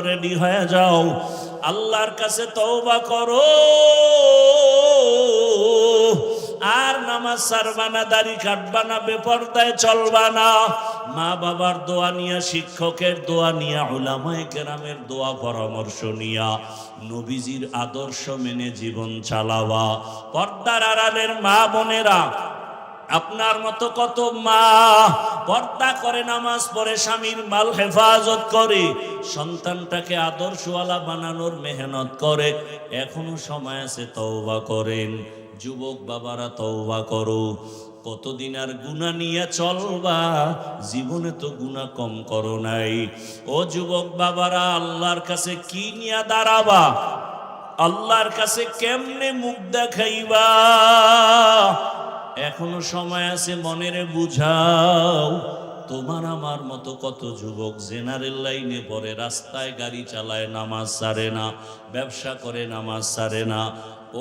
Ready হয়ে যাও, আল্লাহর কাছে তওবা করো, আর নামাজ ছাড়বা না, দাড়ি কাটবা না, বেপরদায় চলবা না, মা বাবার দোয়া নিয়া, শিক্ষকের দোয়া নিয়া, উলামায়ে কেরামের দোয়া পরামর্শ নিয়া, নবীজির আদর্শ মেনে জীবন চালাবা। পর্দার আড়ালের মা বোনেরা, আপনার মতো কত মা পর্দা করে, নামাজ পড়ে, স্বামীর মাল হেফাজত করে, সন্তানটাকে আদর্শওয়ালা বানানোর মেহনত করে, এখনো সময় আছে, তওবা করেন। যুবক বাবারা তওবা করো, কতদিন আর গুনাহ নিয়ে চলবা? জীবনে তো গুনাহ কম করো নাই। ও যুবক বাবারা, আল্লাহর কাছে কি নিয়ে দাঁড়াবা? আল্লাহর কাছে কেমনে মুখ দেখাইবা? এখনো সময় আছে, মনেরে বুঝাও। তোমার আমার মতো কত যুবক জেনারেল লাইনে পড়ে, রাস্তায় গাড়ি চালায়, নামাজ ছাড়ে না, ব্যবসা করে, নামাজ ছাড়ে না।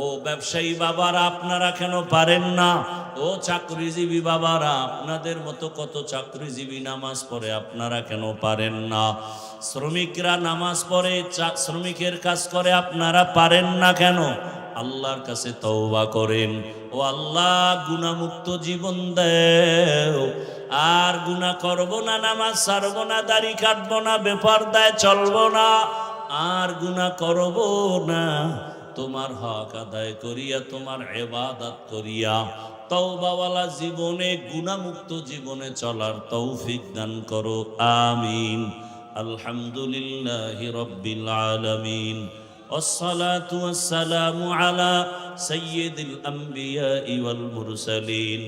ও ব্যবসায়ী বাবারা, আপনারা কেন পারেন না? ও চাকরিজীবী বাবারা, আপনাদের মতো কত চাকরিজীবী নামাজ পড়ে, আপনারা কেন পারেন না? শ্রমিকরা নামাজ পড়ে, শ্রমিকের কাজ করে, আপনারা পারেন না কেন? আল্লাহর কাছে তওবা করেন। ও আল্লাহ, গুনাহমুক্ত জীবন দেও, আর গুনাহ করব না, নামাজ ছাড়ব না, দাড়ি কাটব না, বেপরদায় চলব না, আর গুনাহ করব না। তোমার হক আদায় করিয়া, তোমার ইবাদত করিয়া, তওবাওয়ালা জীবনে, গুনাহমুক্ত জীবনে চলার তৌফিক দান করো। আমিন। আলহামদুলিল্লাহি রাব্বিল আলামিন। والصلاة والسلام على سيد الأنبياء والمرسلين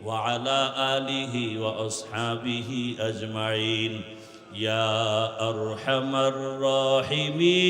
وعلى آله وأصحابه أجمعين يا أرحم الراحمين